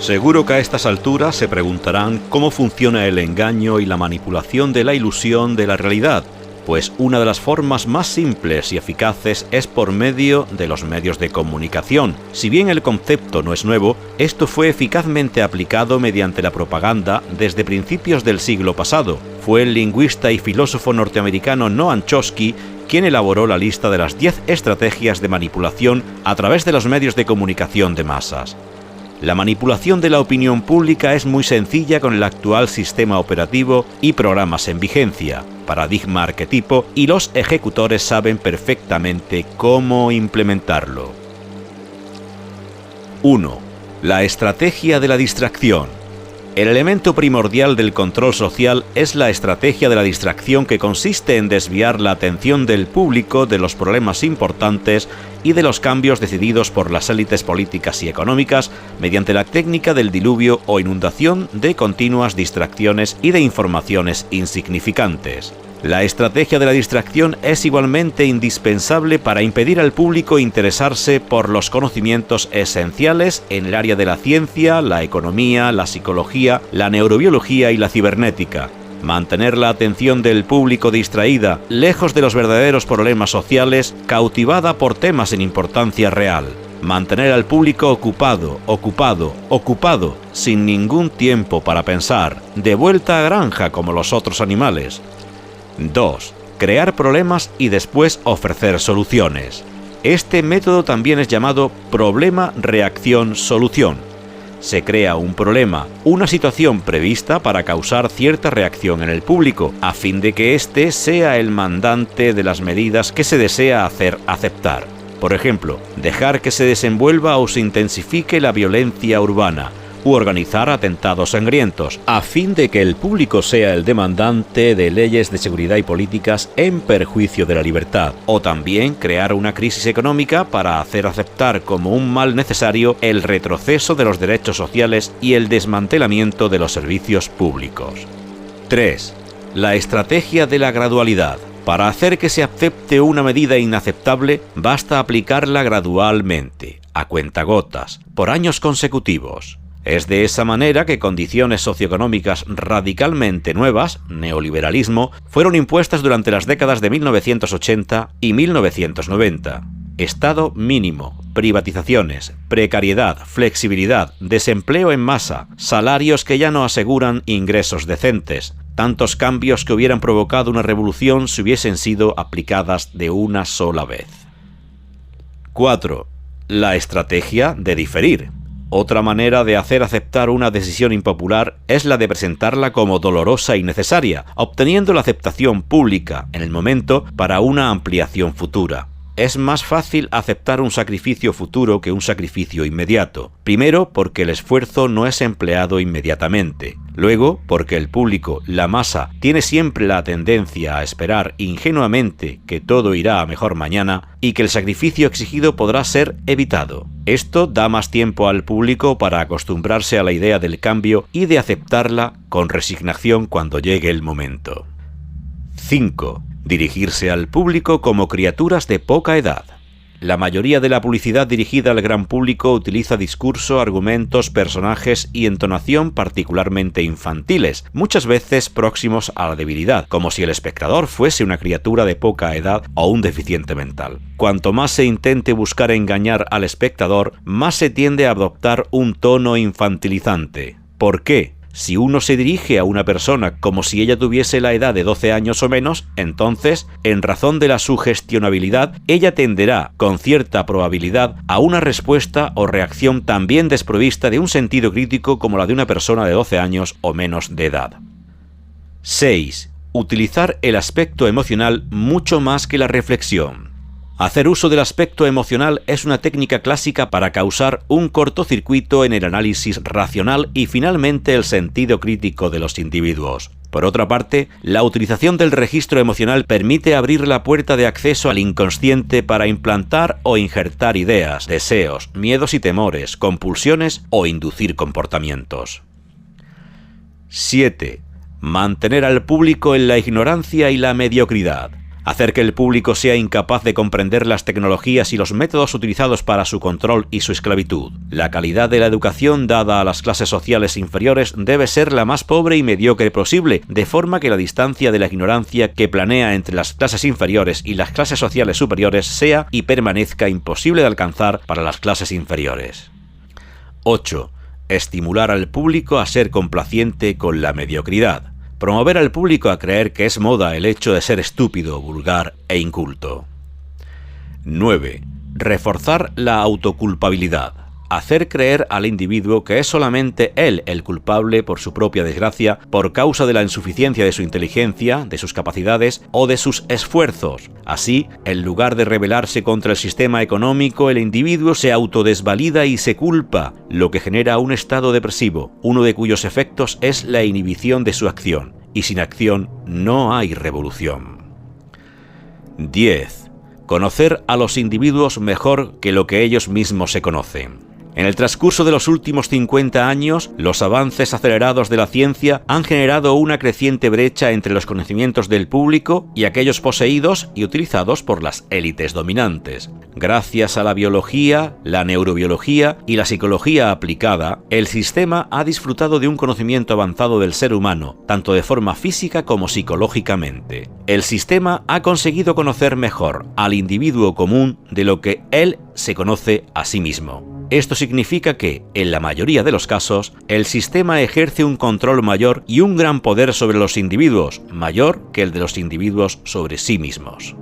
Seguro que a estas alturas se preguntarán cómo funciona el engaño y la manipulación de la ilusión de la realidad, pues una de las formas más simples y eficaces es por medio de los medios de comunicación. Si bien el concepto no es nuevo, esto fue eficazmente aplicado mediante la propaganda desde principios del siglo pasado. Fue el lingüista y filósofo norteamericano Noam Chomsky quien elaboró la lista de las 10 estrategias de manipulación a través de los medios de comunicación de masas. La manipulación de la opinión pública es muy sencilla con el actual sistema operativo y programas en vigencia, paradigma arquetipo, y los ejecutores saben perfectamente cómo implementarlo. 1. La estrategia de la distracción. El elemento primordial del control social es la estrategia de la distracción, que consiste en desviar la atención del público de los problemas importantes y de los cambios decididos por las élites políticas y económicas mediante la técnica del diluvio o inundación de continuas distracciones y de informaciones insignificantes. La estrategia de la distracción es igualmente indispensable para impedir al público interesarse por los conocimientos esenciales en el área de la ciencia, la economía, la psicología, la neurobiología y la cibernética. Mantener la atención del público distraída, lejos de los verdaderos problemas sociales, cautivada por temas sin importancia real. Mantener al público ocupado, sin ningún tiempo para pensar, de vuelta a granja como los otros animales. 2. Crear problemas y después ofrecer soluciones. Este método también es llamado problema-reacción-solución. Se crea un problema, una situación prevista para causar cierta reacción en el público, a fin de que éste sea el mandante de las medidas que se desea hacer aceptar. Por ejemplo, dejar que se desenvuelva o se intensifique la violencia urbana, u organizar atentados sangrientos, a fin de que el público sea el demandante de leyes de seguridad y políticas en perjuicio de la libertad, o también crear una crisis económica para hacer aceptar como un mal necesario el retroceso de los derechos sociales y el desmantelamiento de los servicios públicos. 3. La estrategia de la gradualidad. Para hacer que se acepte una medida inaceptable, basta aplicarla gradualmente, a cuentagotas, por años consecutivos. Es de esa manera que condiciones socioeconómicas radicalmente nuevas, neoliberalismo, fueron impuestas durante las décadas de 1980 y 1990. Estado mínimo, privatizaciones, precariedad, flexibilidad, desempleo en masa, salarios que ya no aseguran ingresos decentes. Tantos cambios que hubieran provocado una revolución si hubiesen sido aplicadas de una sola vez. 4. La estrategia de diferir. Otra manera de hacer aceptar una decisión impopular es la de presentarla como dolorosa y necesaria, obteniendo la aceptación pública en el momento para una ampliación futura. Es más fácil aceptar un sacrificio futuro que un sacrificio inmediato. Primero, porque el esfuerzo no es empleado inmediatamente. Luego, porque el público, la masa, tiene siempre la tendencia a esperar ingenuamente que todo irá a mejor mañana y que el sacrificio exigido podrá ser evitado. Esto da más tiempo al público para acostumbrarse a la idea del cambio y de aceptarla con resignación cuando llegue el momento. 5. Dirigirse al público como criaturas de poca edad. La mayoría de la publicidad dirigida al gran público utiliza discurso, argumentos, personajes y entonación particularmente infantiles, muchas veces próximos a la debilidad, como si el espectador fuese una criatura de poca edad o un deficiente mental. Cuanto más se intente buscar engañar al espectador, más se tiende a adoptar un tono infantilizante. ¿Por qué? Si uno se dirige a una persona como si ella tuviese la edad de 12 años o menos, entonces, en razón de la sugestionabilidad, ella tenderá, con cierta probabilidad, a una respuesta o reacción también desprovista de un sentido crítico como la de una persona de 12 años o menos de edad. 6. Utilizar el aspecto emocional mucho más que la reflexión. Hacer uso del aspecto emocional es una técnica clásica para causar un cortocircuito en el análisis racional y finalmente el sentido crítico de los individuos. Por otra parte, la utilización del registro emocional permite abrir la puerta de acceso al inconsciente para implantar o injertar ideas, deseos, miedos y temores, compulsiones o inducir comportamientos. 7. Mantener al público en la ignorancia y la mediocridad. hacer que el público sea incapaz de comprender las tecnologías y los métodos utilizados para su control y su esclavitud. La calidad de la educación dada a las clases sociales inferiores debe ser la más pobre y mediocre posible, de forma que la distancia de la ignorancia que planea entre las clases inferiores y las clases sociales superiores sea y permanezca imposible de alcanzar para las clases inferiores. 8. Estimular al público a ser complaciente con la mediocridad. Promover al público a creer que es moda el hecho de ser estúpido, vulgar e inculto. 9. Reforzar la autoculpabilidad. Hacer creer al individuo que es solamente él el culpable por su propia desgracia por causa de la insuficiencia de su inteligencia, de sus capacidades o de sus esfuerzos. Así, en lugar de rebelarse contra el sistema económico, el individuo se autodesvalida y se culpa, lo que genera un estado depresivo, uno de cuyos efectos es la inhibición de su acción, y sin acción no hay revolución. 10. Conocer a los individuos mejor que lo que ellos mismos se conocen. En el transcurso de los últimos 50 años, los avances acelerados de la ciencia han generado una creciente brecha entre los conocimientos del público y aquellos poseídos y utilizados por las élites dominantes. Gracias a la biología, la neurobiología y la psicología aplicada, el sistema ha disfrutado de un conocimiento avanzado del ser humano, tanto de forma física como psicológicamente. El sistema ha conseguido conocer mejor al individuo común de lo que él se conoce a sí mismo. Esto significa que, en la mayoría de los casos, el sistema ejerce un control mayor y un gran poder sobre los individuos, mayor que el de los individuos sobre sí mismos.